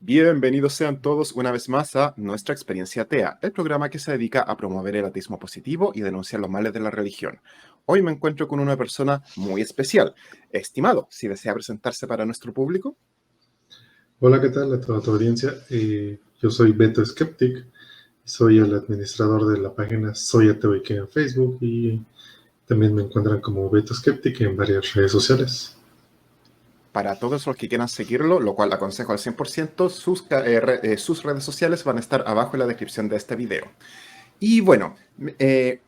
Bienvenidos sean todos una vez más a Nuestra Experiencia Atea, el programa que se dedica a promover el ateísmo positivo y denunciar los males de la religión. Hoy me encuentro con una persona muy especial. Estimado, si desea presentarse para nuestro público. Hola, ¿qué tal a toda tu audiencia? Yo soy Beto Skeptic, soy el administrador de la página Soy Ateo y en Facebook y también me encuentran como Beto Skeptic en varias redes sociales. Para todos los que quieran seguirlo, lo cual aconsejo al 100%, sus redes sociales van a estar abajo en la descripción de este video. Y bueno,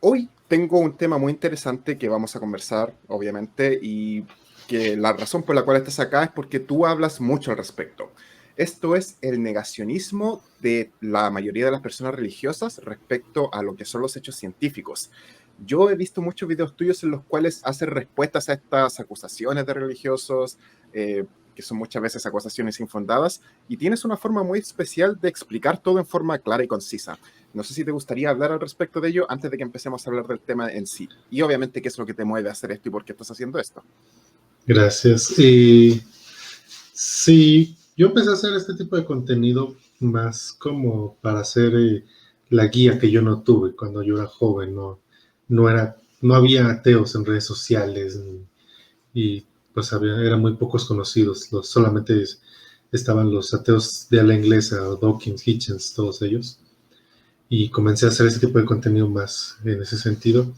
hoy tengo un tema muy interesante que vamos a conversar, obviamente, y que la razón por la cual estás acá es porque tú hablas mucho al respecto. Esto es el negacionismo de la mayoría de las personas religiosas respecto a lo que son los hechos científicos. Yo he visto muchos videos tuyos en los cuales haces respuestas a estas acusaciones de religiosos, que son muchas veces acusaciones infundadas, y tienes una forma muy especial de explicar todo en forma clara y concisa. No sé si te gustaría hablar al respecto de ello antes de que empecemos a hablar del tema en sí. Y obviamente, ¿qué es lo que te mueve a hacer esto y por qué estás haciendo esto? Gracias. Sí, yo empecé a hacer este tipo de contenido más como para hacer la guía que yo no tuve cuando yo era joven. No había ateos en redes sociales y pues eran muy pocos conocidos. Solamente estaban los ateos de habla inglesa, Dawkins, Hitchens, todos ellos. Y comencé a hacer ese tipo de contenido más en ese sentido.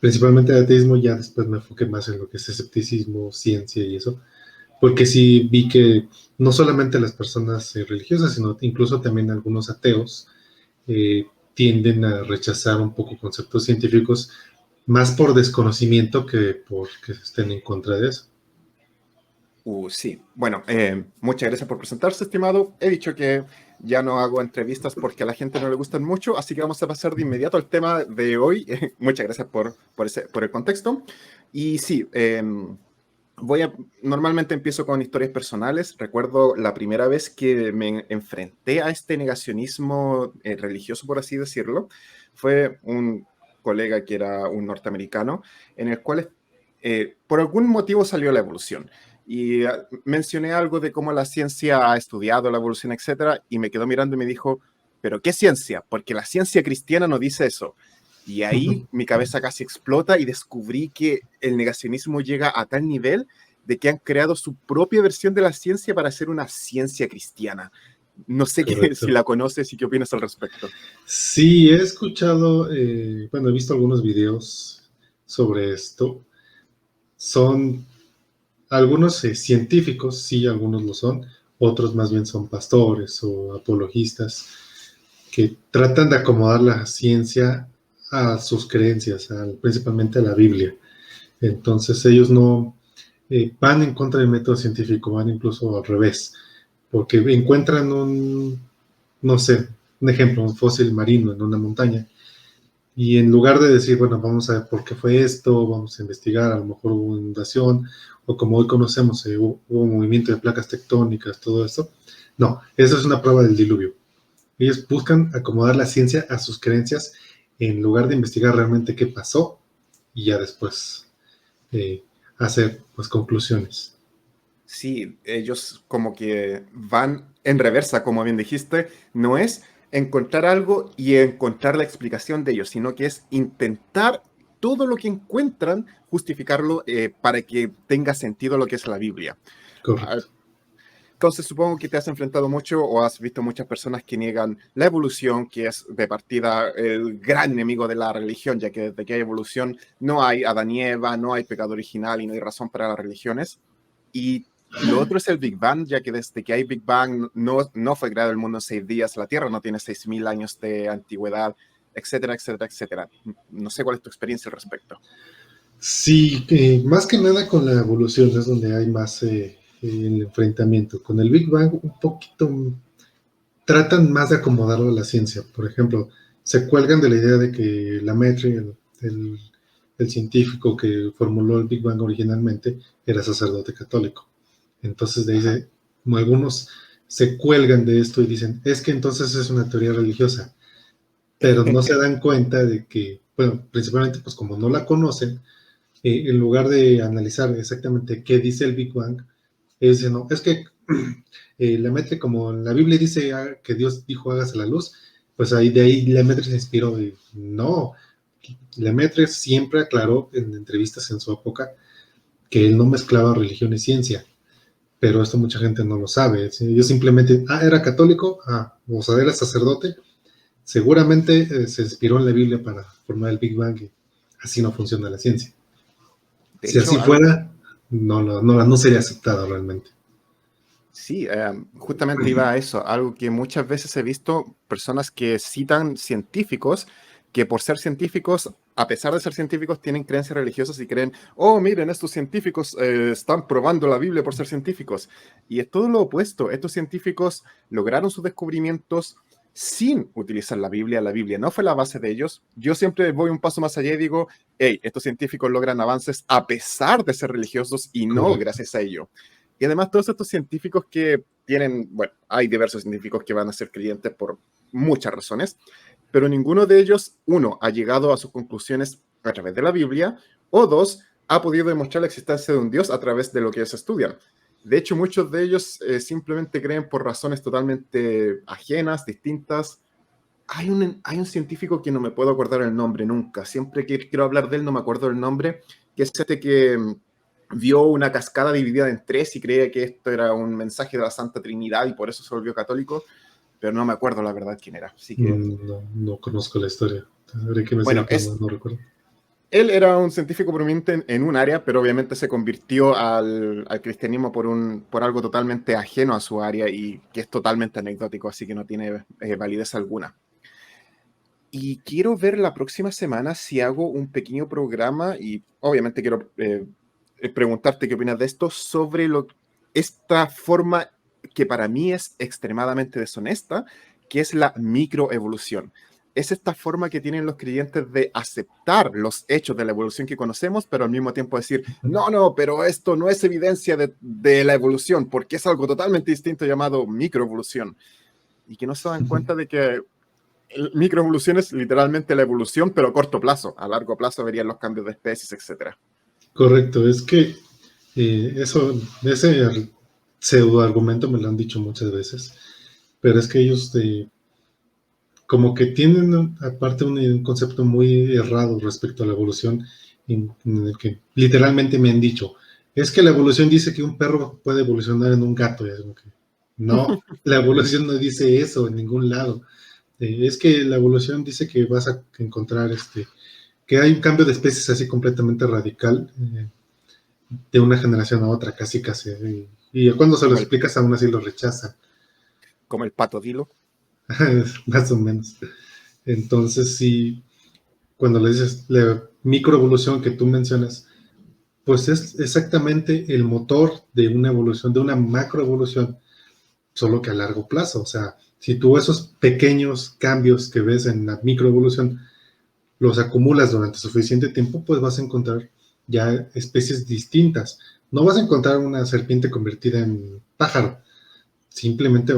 Principalmente de ateísmo, ya después me enfoqué más en lo que es escepticismo, ciencia y eso, porque sí vi que no solamente las personas religiosas, sino incluso también algunos ateos tienden a rechazar un poco conceptos científicos más por desconocimiento que porque estén en contra de eso. Sí. Bueno, muchas gracias por presentarse, estimado. He dicho que ya no hago entrevistas porque a la gente no le gustan mucho, así que vamos a pasar de inmediato al tema de hoy. Muchas gracias por el contexto. Y sí, normalmente empiezo con historias personales. Recuerdo la primera vez que me enfrenté a este negacionismo religioso, por así decirlo, fue un colega que era un norteamericano, en el cual por algún motivo salió la evolución. Y mencioné algo de cómo la ciencia ha estudiado la evolución, etcétera, y me quedó mirando y me dijo, ¿pero qué ciencia? Porque la ciencia cristiana no dice eso. Y ahí mi cabeza casi explota y descubrí que el negacionismo llega a tal nivel de que han creado su propia versión de la ciencia para hacer una ciencia cristiana. No sé si Correcto. la conoces y qué opinas al respecto. Sí, he escuchado, bueno, he visto algunos videos sobre esto. Son algunos científicos, sí, algunos lo son, otros más bien son pastores o apologistas que tratan de acomodar la ciencia a sus creencias, principalmente a la Biblia. Entonces ellos no van en contra del método científico, van incluso al revés, porque encuentran no sé, un ejemplo, un fósil marino en una montaña, y en lugar de decir, bueno, vamos a ver por qué fue esto, vamos a investigar, a lo mejor hubo inundación, o como hoy conocemos, hubo movimiento de placas tectónicas, todo esto. No, eso es una prueba del diluvio. Ellos buscan acomodar la ciencia a sus creencias en lugar de investigar realmente qué pasó y ya después eh, hacer pues conclusiones. Sí, ellos como que van en reversa, como bien dijiste, no es encontrar algo y encontrar la explicación de ello, sino que es intentar todo lo que encuentran, justificarlo para que tenga sentido lo que es la Biblia. Ah, Correcto. entonces supongo que te has enfrentado mucho o has visto muchas personas que niegan la evolución, que es de partida el gran enemigo de la religión, ya que desde que hay evolución no hay Adán y Eva, no hay pecado original y no hay razón para las religiones. Y lo otro es el Big Bang, ya que desde que hay Big Bang no fue creado el mundo en 6 días, la Tierra no tiene 6.000 años de antigüedad, etcétera, etcétera, etcétera. No sé cuál es tu experiencia al respecto. Sí, más que nada con la evolución es donde hay más el enfrentamiento. Con el Big Bang un poquito tratan más de acomodarlo a la ciencia. Por ejemplo, se cuelgan de la idea de que Lemaitre, el, el científico que formuló el Big Bang originalmente, era sacerdote católico. Entonces de ahí Ajá. como algunos se cuelgan de esto y dicen, es que entonces es una teoría religiosa, pero no se dan cuenta de que, bueno, principalmente pues como no la conocen, en lugar de analizar exactamente qué dice el Big Bang, es, no, es que Lemaitre, como la Biblia dice que Dios dijo hágase la luz, pues ahí de ahí Lemaitre se inspiró. Y no, Lemaitre siempre aclaró en entrevistas en su época que él no mezclaba religión y ciencia, pero esto mucha gente no lo sabe. ¿Sí? Yo simplemente, era católico, o sea, era sacerdote, seguramente se inspiró en la Biblia para formar el Big Bang y así no funciona la ciencia. De Si así hecho, algo. fuera, no sería aceptado realmente. Sí, justamente iba a eso, algo que muchas veces he visto personas que citan científicos que por ser científicos, a pesar de ser científicos, tienen creencias religiosas y creen, oh, miren, estos científicos están probando la Biblia por ser científicos. Y es todo lo opuesto, estos científicos lograron sus descubrimientos sin utilizar la Biblia no fue la base de ellos. Yo siempre voy un paso más allá y digo, hey, estos científicos logran avances a pesar de ser religiosos y no Correcto. gracias a ello. Y además todos estos científicos que tienen, bueno, hay diversos científicos que van a ser creyentes por muchas razones, pero ninguno de ellos, uno, ha llegado a sus conclusiones a través de la Biblia, o dos, ha podido demostrar la existencia de un Dios a través de lo que ellos estudian. De hecho, muchos de ellos simplemente creen por razones totalmente ajenas, distintas. Hay un científico que no me puedo acordar el nombre nunca. Siempre que quiero hablar de él no me acuerdo el nombre, que es este que vio una cascada dividida en tres y creía que esto era un mensaje de la Santa Trinidad y por eso se volvió católico, pero no me acuerdo la verdad quién era. Así que, No conozco la historia. Tendré que bueno, investigar, pero no recuerdo. él era un científico prominente en un área, pero obviamente se convirtió al cristianismo por algo totalmente ajeno a su área y que es totalmente anecdótico, así que no tiene validez alguna. Y quiero ver la próxima semana si hago un pequeño programa y obviamente quiero preguntarte qué opinas de esto sobre esta forma que para mí es extremadamente deshonesta, que es la microevolución. Es esta forma que tienen los creyentes de aceptar los hechos de la evolución que conocemos, pero al mismo tiempo decir, no, no, pero esto no es evidencia de la evolución, porque es algo totalmente distinto llamado microevolución. Y que no se dan cuenta de que microevolución es literalmente la evolución, pero a corto plazo. A largo plazo verían los cambios de especies, etc. Correcto, es que ese pseudo argumento me lo han dicho muchas veces, pero es que ellos como que tienen aparte un concepto muy errado respecto a la evolución, en el que literalmente me han dicho, es que la evolución dice que un perro puede evolucionar en un gato, y es como que, no, la evolución no dice eso en ningún lado. Es que la evolución dice que vas a encontrar que hay un cambio de especies así completamente radical, de una generación a otra, casi casi. Y cuando se lo Como el, explicas aún así lo rechazan, como el pato Dilo. más o menos. Entonces sí, cuando le dices la microevolución que tú mencionas, pues es exactamente el motor de una evolución, de una macroevolución, solo que a largo plazo. O sea, si tú esos pequeños cambios que ves en la microevolución los acumulas durante suficiente tiempo, pues vas a encontrar ya especies distintas. No vas a encontrar una serpiente convertida en pájaro, simplemente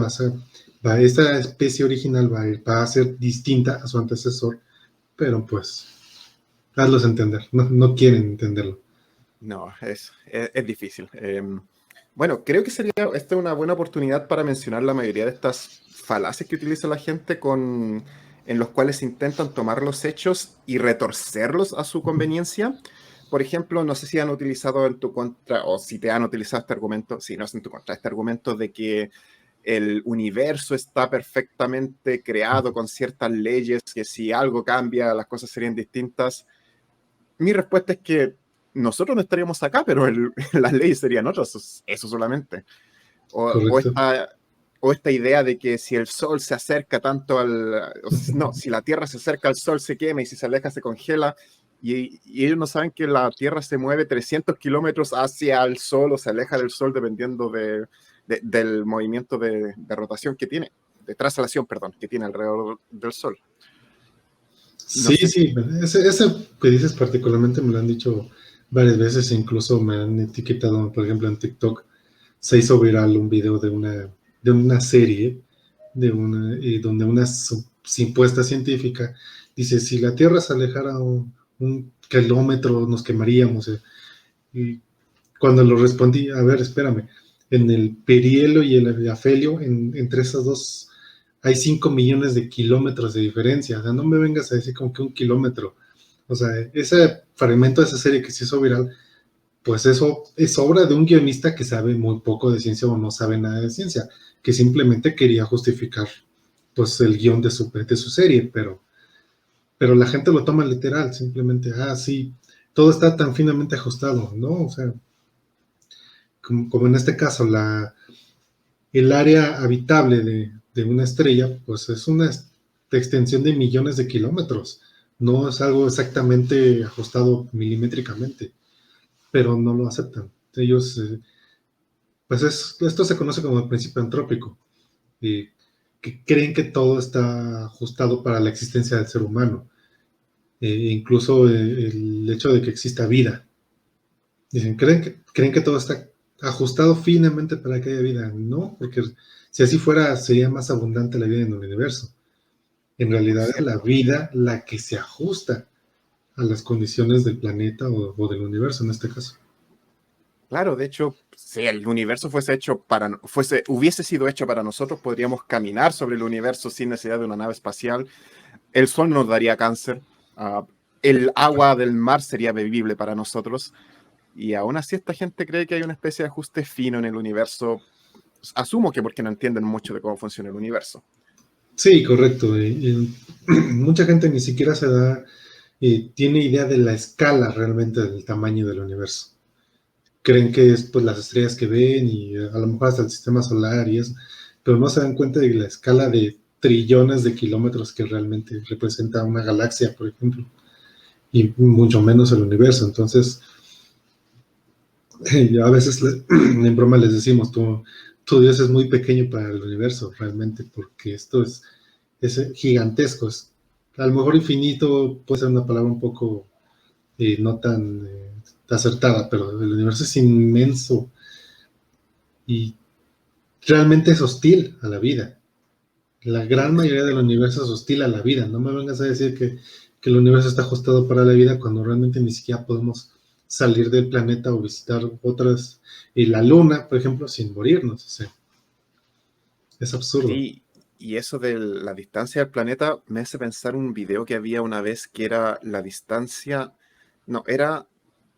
esta especie original va a ser distinta a su antecesor, pero pues hazlos entender, no quieren entenderlo. No, es difícil. Bueno, creo que sería esta una buena oportunidad para mencionar la mayoría de estas falacias que utiliza la gente en los cuales intentan tomar los hechos y retorcerlos a su conveniencia. Por ejemplo, no sé si han utilizado en tu contra, o si te han utilizado este argumento, si no es en tu contra, este argumento de que el universo está perfectamente creado con ciertas leyes, que si algo cambia, las cosas serían distintas. Mi respuesta es que nosotros no estaríamos acá, pero las leyes serían otras, eso solamente. O, o, Correcto. esta, o esta idea de que si el sol se acerca tanto no, si la Tierra se acerca al sol se quema y si se aleja se congela. Y ellos no saben que la Tierra se mueve 300 kilómetros hacia el sol o se aleja del sol dependiendo del movimiento de rotación que tiene, de traslación, perdón, que tiene alrededor del sol. No Sí, sé si. sí, ese que dices particularmente me lo han dicho varias veces, incluso me han etiquetado, por ejemplo, en TikTok se hizo viral un video de una serie donde una supuesta científica dice, si la Tierra se alejara un kilómetro nos quemaríamos. Y cuando lo respondí, a ver, espérame, en el perihelio y el afelio, entre esas dos hay 5 millones de kilómetros de diferencia. O sea, no me vengas a decir como que 1 kilómetro. O sea, ese fragmento de esa serie que se hizo viral, pues eso es obra de un guionista que sabe muy poco de ciencia o no sabe nada de ciencia, que simplemente quería justificar pues el guión de su serie, pero la gente lo toma literal, simplemente, sí, todo está tan finamente ajustado, ¿no? O sea, como en este caso, el área habitable de una estrella, pues es una extensión de millones de kilómetros, no es algo exactamente ajustado milimétricamente, pero no lo aceptan. Ellos, pues esto se conoce como el principio antrópico, y que creen que todo está ajustado para la existencia del ser humano, incluso el hecho de que exista vida. Dicen, creen que todo está ajustado finamente para que haya vida. No, porque si así fuera, sería más abundante la vida en el universo. En realidad es la Cierto. vida la que se ajusta a las condiciones del planeta o del universo en este caso. Claro, de hecho, si el universo hubiese sido hecho para nosotros, podríamos caminar sobre el universo sin necesidad de una nave espacial. El sol nos daría cáncer. ah, el agua del mar sería bebible para nosotros. Y aún así esta gente cree que hay una especie de ajuste fino en el universo. Asumo que porque no entienden mucho de cómo funciona el universo. Sí, correcto. Mucha gente ni siquiera tiene idea de la escala realmente del tamaño del universo. Creen que es pues las estrellas que ven y a lo mejor hasta el sistema solar y eso, pero no se dan cuenta de la escala de trillones de kilómetros que realmente representa una galaxia, por ejemplo, y mucho menos el universo. Entonces, a veces en broma les decimos, tu Dios es muy pequeño para el universo, realmente, porque esto es gigantesco. A lo mejor infinito puede ser una palabra un poco no tan acertada, pero el universo es inmenso y realmente es hostil a la vida. La gran mayoría del universo es hostil a la vida. No me vengas a decir que el universo está ajustado para la vida cuando realmente ni siquiera podemos salir del planeta o visitar otras, y la luna, por ejemplo, sin morirnos. O sea, es absurdo. Sí, y eso de la distancia del planeta me hace pensar un video que había una vez que era la distancia, no,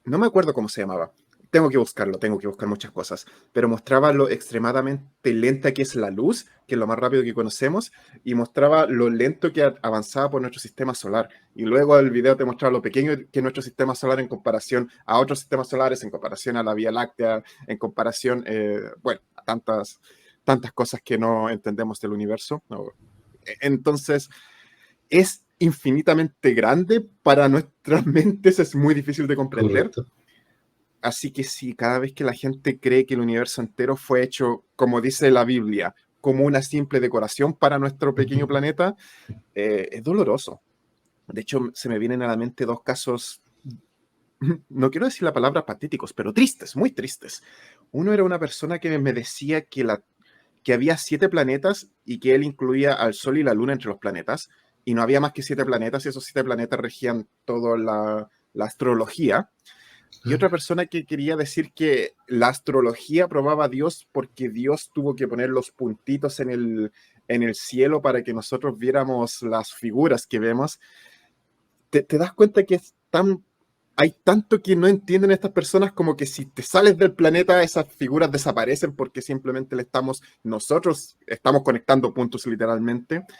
no me acuerdo cómo se llamaba. Tengo que buscarlo, tengo que buscar muchas cosas, pero mostraba lo extremadamente lenta que es la luz, que es lo más rápido que conocemos, y mostraba lo lento que avanzaba por nuestro sistema solar. Y luego el video te mostraba lo pequeño que es nuestro sistema solar en comparación a otros sistemas solares, en comparación a la Vía Láctea, en comparación, bueno, a tantas cosas que no entendemos del universo. No. Entonces, es infinitamente grande para nuestras mentes, es muy difícil de comprender. Correcto. Así que sí, cada vez que la gente cree que el universo entero fue hecho, como dice la Biblia, como una simple decoración para nuestro pequeño planeta, es doloroso. De hecho, se me vienen a la mente dos casos, no quiero decir la palabra patéticos, pero tristes, muy tristes. Uno era una persona que me decía que había 7 planetas y que él incluía al Sol y la Luna entre los planetas, y no había más que 7 planetas, y esos 7 planetas regían toda la astrología. Y otra persona que quería decir que la astrología probaba a Dios porque Dios tuvo que poner los puntitos en el cielo para que nosotros viéramos las figuras que vemos. Te das cuenta que hay tanto que no entienden estas personas, como que si te sales del planeta esas figuras desaparecen porque simplemente nosotros estamos conectando puntos literalmente. Correcto.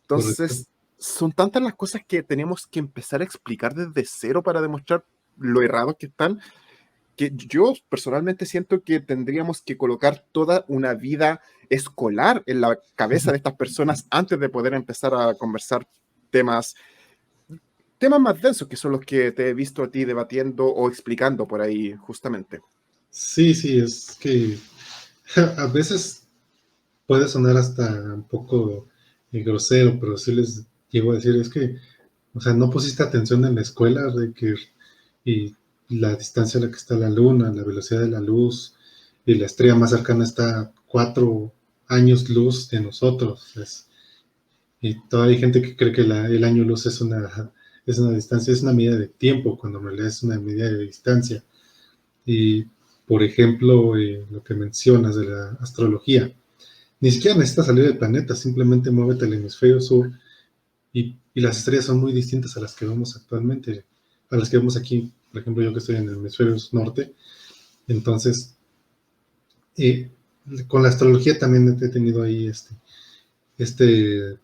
Entonces, son tantas las cosas que tenemos que empezar a explicar desde cero para demostrar lo errados que están, que yo personalmente siento que tendríamos que colocar toda una vida escolar en la cabeza de estas personas antes de poder empezar a conversar temas, temas más densos, que son los que te he visto a ti debatiendo o explicando por ahí justamente. Sí, sí, es que a veces puede sonar hasta un poco grosero, pero sí les llego a decir, es que, o sea, no pusiste atención en la escuela de que y la distancia a la que está la luna, la velocidad de la luz, y la estrella más cercana está a 4 años luz de nosotros. Y todavía hay gente que cree que el año luz es una distancia, es una medida de tiempo, cuando en realidad es una medida de distancia. Y Por ejemplo, lo que mencionas de la astrología. Ni siquiera necesitas salir del planeta, simplemente muévete al hemisferio sur y las estrellas son muy distintas a las que vemos actualmente, a las que vemos aquí, por ejemplo, yo que estoy en el hemisferio norte. Entonces, eh, con la astrología también he tenido ahí este,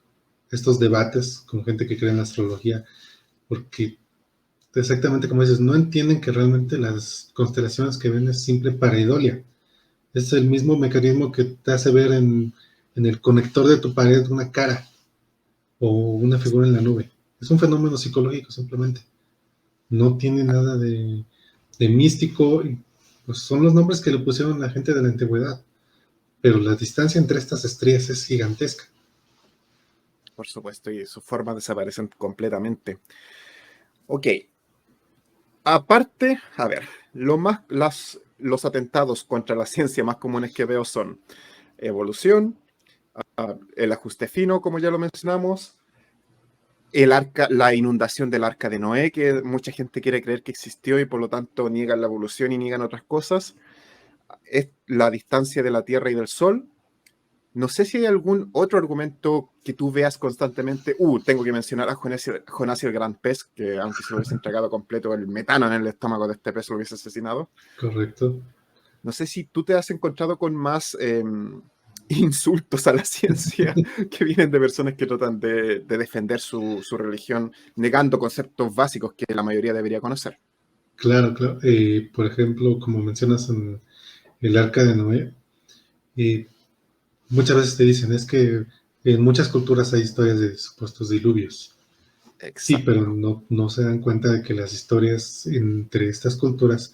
estos debates con gente que cree en la astrología, porque exactamente como dices, no entienden que realmente las constelaciones que ven es simple pareidolia. Es el mismo mecanismo que te hace ver en el conector de tu pared una cara o una figura en la nube. Es un fenómeno psicológico simplemente. No tiene nada de místico. Pues son los nombres que le pusieron la gente de la antigüedad. Pero la distancia entre estas estrellas es gigantesca. Por supuesto, y sus formas desaparecen completamente. Ok, aparte, a ver, los atentados contra la ciencia más comunes que veo son evolución, el ajuste fino, como ya lo mencionamos, la inundación del arca de Noé, que mucha gente quiere creer que existió y por lo tanto niegan la evolución y niegan otras cosas, es la distancia de la Tierra y del Sol. No sé si hay algún otro argumento que tú veas constantemente. Tengo que mencionar a Jonás y el gran pez, que aunque se lo hubiese entregado completo, el metano en el estómago de este pez lo hubiese asesinado. Correcto. No sé si tú te has encontrado con más insultos a la ciencia que vienen de personas que tratan de defender su religión, negando conceptos básicos que la mayoría debería conocer. Claro, claro. Por ejemplo, como mencionas en el arca de Noé, eh, muchas veces te dicen, es que en muchas culturas hay historias de supuestos diluvios. Sí, pero Exacto. no se dan cuenta de que las historias entre estas culturas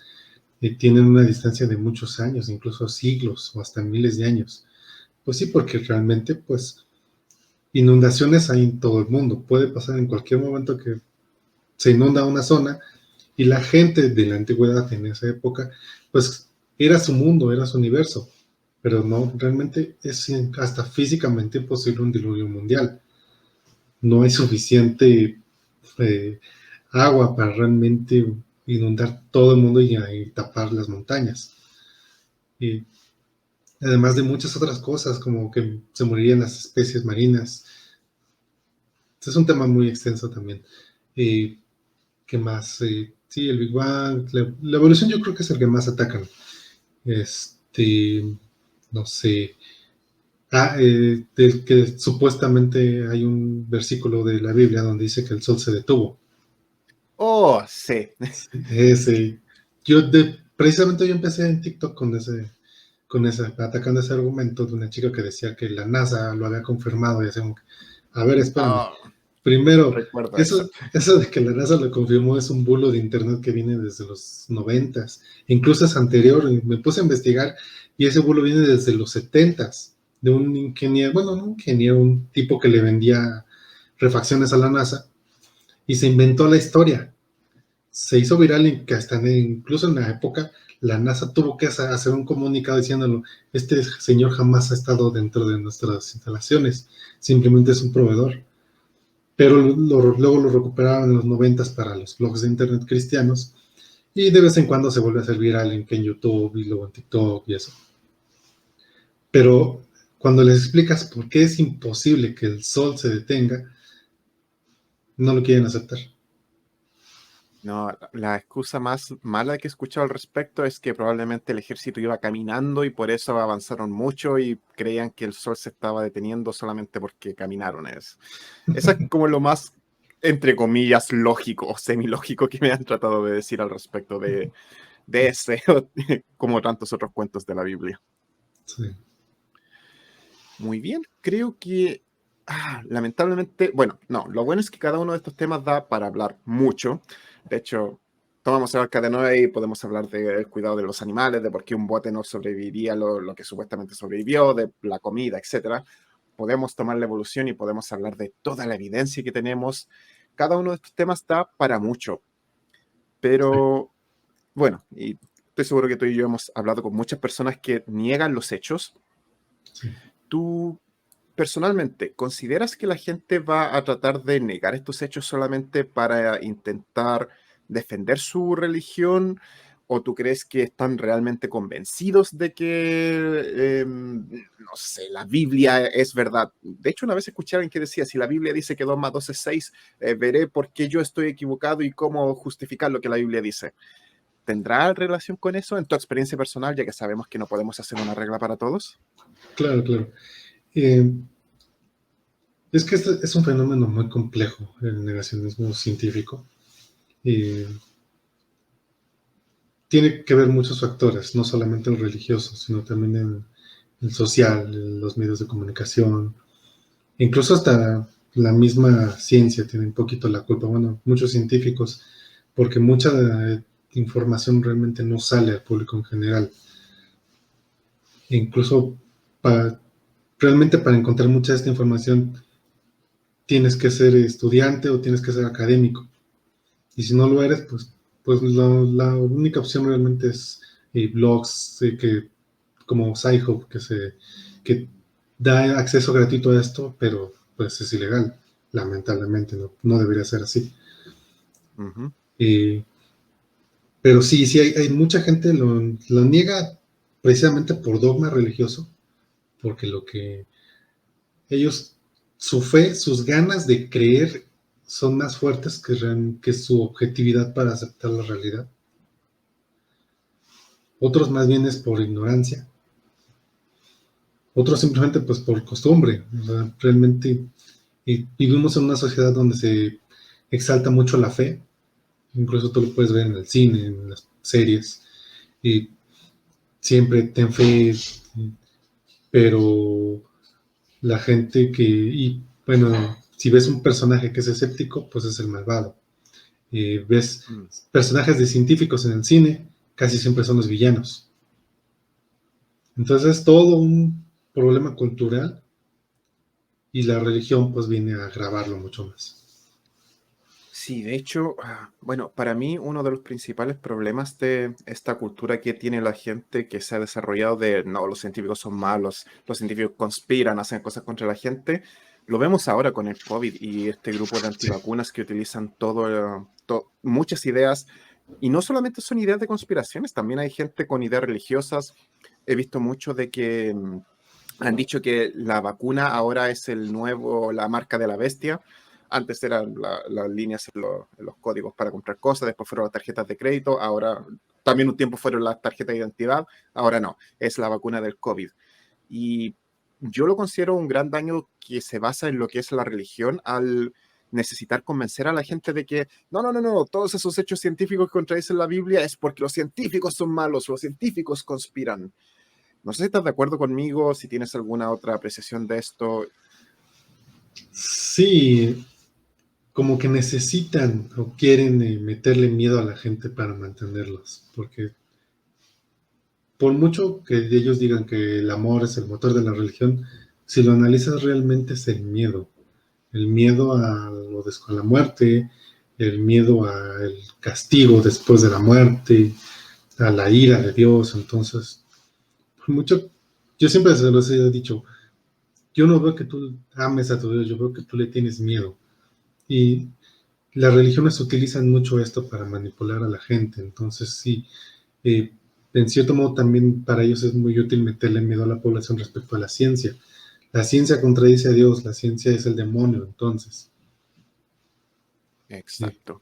tienen una distancia de muchos años, incluso siglos o hasta miles de años. Pues sí, porque realmente, pues, inundaciones hay en todo el mundo. Puede pasar en cualquier momento que se inunda una zona y la gente de la antigüedad en esa época, pues, era su mundo, era su universo. Pero no, realmente es hasta físicamente posible un diluvio mundial. No hay suficiente eh, agua para realmente inundar todo el mundo y tapar las montañas. Y además de muchas otras cosas, como que se morirían las especies marinas. Este es un tema muy extenso también. Eh, ¿Qué más? Sí, el Big Bang, la evolución yo creo que es el que más atacan. Este, no sé. Del que supuestamente hay un versículo de la Biblia donde dice que el sol se detuvo. Oh, sí. Ese, precisamente yo empecé en TikTok atacando ese argumento de una chica que decía que la NASA lo había confirmado y así como que, a ver, espérame. Oh, Primero, recuerdo eso. eso de que la NASA lo confirmó es un bulo de internet que viene desde los noventas, incluso es anterior, y me puse a investigar y ese bulo viene desde los setentas, de un ingeniero, bueno, no un ingeniero, un tipo que le vendía refacciones a la NASA y se inventó la historia. Se hizo viral en que hasta incluso en la época la NASA tuvo que hacer un comunicado diciéndolo, este señor jamás ha estado dentro de nuestras instalaciones, simplemente es un proveedor. Pero luego lo recuperaron en los noventas para los blogs de internet cristianos y de vez en cuando se vuelve a hacer viral en YouTube y luego en TikTok y eso. Pero cuando les explicas por qué es imposible que el sol se detenga, no lo quieren aceptar. No, la excusa más mala que he escuchado al respecto es que probablemente el ejército iba caminando y por eso avanzaron mucho y creían que el sol se estaba deteniendo solamente porque caminaron. Eso es como lo más, entre comillas, lógico o semilógico que me han tratado de decir al respecto de ese, como tantos otros cuentos de la Biblia. Sí. Muy bien, creo que lamentablemente, bueno, no, lo bueno es que cada uno de estos temas da para hablar mucho. De hecho, tomamos el arca de Noé y podemos hablar del cuidado de los animales, de por qué un bote no sobreviviría lo que supuestamente sobrevivió, de la comida, etcétera. Podemos tomar la evolución y podemos hablar de toda la evidencia que tenemos. Cada uno de estos temas da para mucho, Sí, pero bueno, y estoy seguro que tú y yo hemos hablado con muchas personas que niegan los hechos. sí. ¿Tú personalmente, consideras que la gente va a tratar de negar estos hechos solamente para intentar defender su religión? ¿O tú crees que están realmente convencidos de que, no sé, la Biblia es verdad? De hecho, una vez escuché a alguien que decía, si la Biblia dice que 2 más 2 es 6, veré por qué yo estoy equivocado y cómo justificar lo que la Biblia dice. ¿Tendrá relación con eso en tu experiencia personal, ya que sabemos que no podemos hacer una regla para todos? Claro, claro. Eh, es que este es un fenómeno muy complejo, el negacionismo científico. Eh, Tiene que ver muchos factores, no solamente el religioso, sino también el social, los medios de comunicación, incluso hasta la misma ciencia tiene un poquito la culpa. Bueno, muchos científicos, porque mucha información realmente no sale al público en general. E incluso para, realmente para encontrar mucha de esta información tienes que ser estudiante o tienes que ser académico. Y si no lo eres, pues la única opción realmente es blogs como Sci-Hub que da acceso gratuito a esto, pero pues es ilegal, lamentablemente, no debería ser así. Ujú. Eh, pero sí, sí, hay mucha gente lo niega precisamente por dogma religioso, porque lo que ellos, su fe, sus ganas de creer son más fuertes que su objetividad para aceptar la realidad. Otros más bien es por ignorancia, otros simplemente pues por costumbre. O sea, realmente vivimos en una sociedad donde se exalta mucho la fe, incluso tú lo puedes ver en el cine, en las series, y siempre ten fe, pero la gente y bueno, si ves un personaje que es escéptico, pues es el malvado. Ves Mm. personajes de científicos en el cine, casi siempre son los villanos. Entonces es todo un problema cultural y la religión pues viene a agravarlo mucho más. Sí, de hecho, bueno, para mí uno de los principales problemas de esta cultura que tiene la gente que se ha desarrollado de, no, los científicos son malos, los científicos conspiran, hacen cosas contra la gente, lo vemos ahora con el COVID y este grupo de Sí, antivacunas que utilizan muchas ideas, y no solamente son ideas de conspiraciones, también hay gente con ideas religiosas. He visto mucho de que han dicho que la vacuna ahora es la marca de la bestia. Antes eran las líneas en los códigos para comprar cosas, después fueron las tarjetas de crédito, ahora también un tiempo fueron las tarjetas de identidad, ahora no, es la vacuna del COVID. Y yo lo considero un gran daño que se basa en lo que es la religión al necesitar convencer a la gente de que no, todos esos hechos científicos que contradicen la Biblia es porque los científicos son malos, los científicos conspiran. No sé si estás de acuerdo conmigo, si tienes alguna otra apreciación de esto. sí, como que necesitan o quieren meterle miedo a la gente para mantenerlos, porque por mucho que ellos digan que el amor es el motor de la religión, si lo analizas realmente es el miedo a la muerte, el miedo al castigo después de la muerte, a la ira de Dios. Entonces, por mucho, yo siempre se los he dicho, yo no veo que tú ames a tu Dios, yo veo que tú le tienes miedo. Y las religiones utilizan mucho esto para manipular a la gente. Entonces, sí, eh, en cierto modo también para ellos es muy útil meterle miedo a la población respecto a la ciencia. La ciencia contradice a Dios, la ciencia es el demonio, entonces. Sí. Exacto.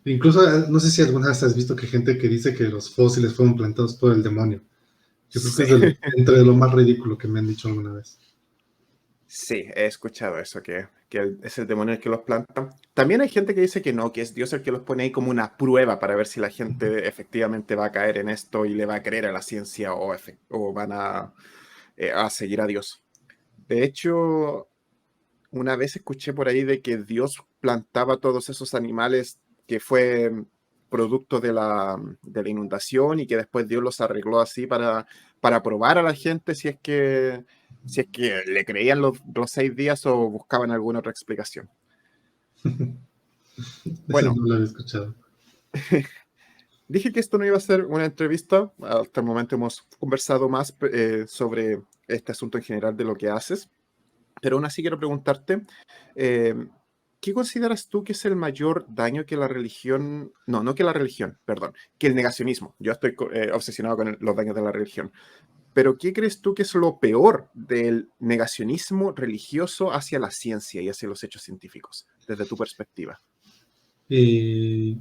Incluso, no sé si alguna vez has visto que gente que dice que los fósiles fueron plantados por el demonio. Yo creo que Sí, es entre lo más ridículo que me han dicho alguna vez. sí, he escuchado eso, que es el demonio el que los planta. También hay gente que dice que no, que es Dios el que los pone ahí como una prueba para ver si la gente efectivamente va a caer en esto y le va a creer a la ciencia o van a seguir a Dios. De hecho, una vez escuché por ahí de que Dios plantaba todos esos animales que fue producto de la inundación y que después Dios los arregló así para probar a la gente si es que le creían los 6 días o buscaban alguna otra explicación. Eso Bueno, no lo había escuchado. dije que esto no iba a ser una entrevista. Hasta el momento hemos conversado más sobre este asunto en general de lo que haces, pero aún así quiero preguntarte. eh, ¿qué consideras tú que es el mayor daño que la religión, no que la religión, perdón, que el negacionismo? Yo estoy obsesionado con los daños de la religión. Pero ¿qué crees tú que es lo peor del negacionismo religioso hacia la ciencia y hacia los hechos científicos, desde tu perspectiva? Me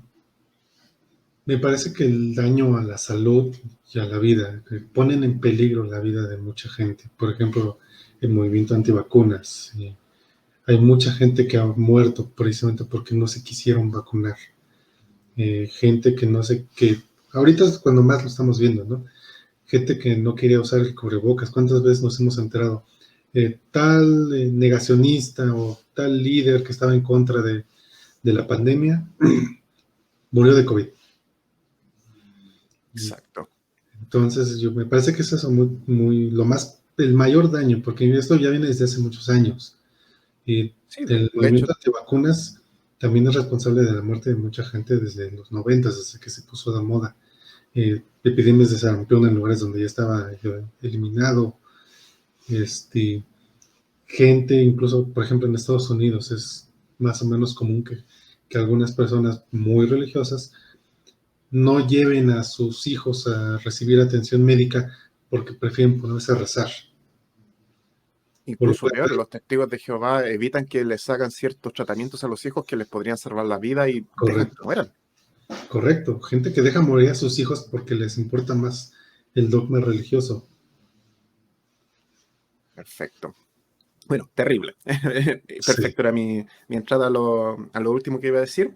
parece que el daño a la salud y a la vida, que ponen en peligro la vida de mucha gente. Por ejemplo, el movimiento antivacunas. Hay mucha gente que ha muerto precisamente porque no se quisieron vacunar. Gente que no sé, que ahorita es cuando más lo estamos viendo, ¿no? Gente que no quería usar el cubrebocas. ¿Cuántas veces nos hemos enterado? Tal negacionista o tal líder que estaba en contra de la pandemia murió de COVID. Exacto. Entonces, me parece que es eso el mayor daño, porque esto ya viene desde hace muchos años. Y Sí, el de movimiento hecho, antivacunas también es responsable de la muerte de mucha gente desde los 90, desde que se puso de moda. Epidemias de sarampión en lugares donde ya estaba eliminado. Gente, incluso, por ejemplo, en Estados Unidos es más o menos común que algunas personas muy religiosas no lleven a sus hijos a recibir atención médica porque prefieren ponerse a rezar. incluso peor, los testigos de Jehová evitan que les hagan ciertos tratamientos a los hijos que les podrían salvar la vida y dejan que mueran. Correcto. Gente que deja morir a sus hijos porque les importa más el dogma religioso. Perfecto. Bueno, terrible. Perfecto, Sí. era mi entrada a lo último que iba a decir.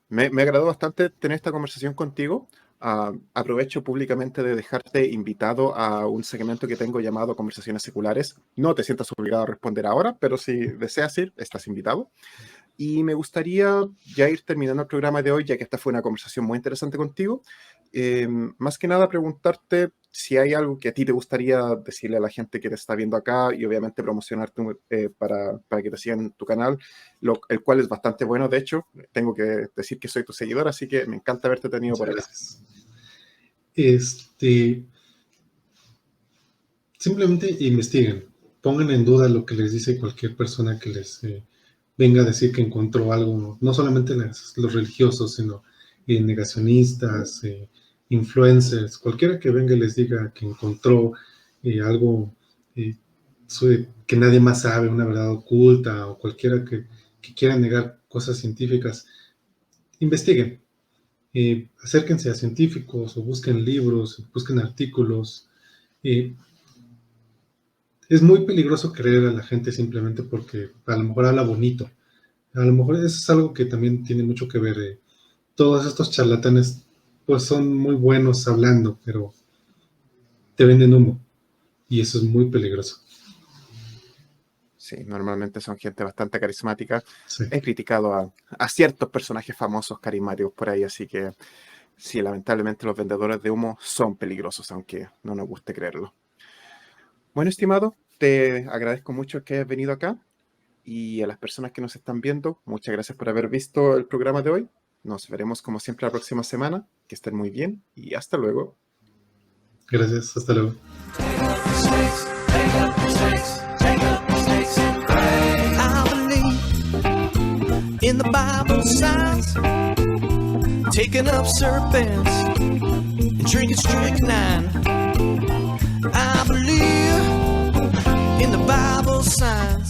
Me agradó bastante tener esta conversación contigo. Aprovecho públicamente de dejarte invitado a un segmento que tengo llamado Conversaciones Seculares. No te sientas obligado a responder ahora, pero si deseas ir, estás invitado. Y me gustaría ya ir terminando el programa de hoy, ya que esta fue una conversación muy interesante contigo. Más que nada preguntarte si hay algo que a ti te gustaría decirle a la gente que te está viendo acá y obviamente promocionarte para que te sigan en tu canal, el cual es bastante bueno. De hecho, tengo que decir que soy tu seguidor, así que me encanta haberte tenido por acá. Simplemente investiguen, pongan en duda lo que les dice cualquier persona que les venga a decir que encontró algo, no solamente los religiosos, sino negacionistas, influencers, cualquiera que venga y les diga que encontró algo que nadie más sabe, una verdad oculta, o cualquiera que quiera negar cosas científicas, investiguen. Acérquense a científicos o busquen libros, busquen artículos. Es muy peligroso creer a la gente simplemente porque a lo mejor habla bonito. A lo mejor eso es algo que también tiene mucho que ver. Todos estos charlatanes pues son muy buenos hablando, pero te venden humo y eso es muy peligroso. Sí, normalmente son gente bastante carismática. Sí. He criticado a ciertos personajes famosos carismáticos por ahí, así que sí, lamentablemente los vendedores de humo son peligrosos, aunque no nos guste creerlo. Bueno, estimado, te agradezco mucho que hayas venido acá y a las personas que nos están viendo, muchas gracias por haber visto el programa de hoy. Nos veremos como siempre la próxima semana. Que estén muy bien y hasta luego. Gracias, hasta luego. In the Bible signs, taking up serpents and drinking strychnine. I believe in the Bible signs.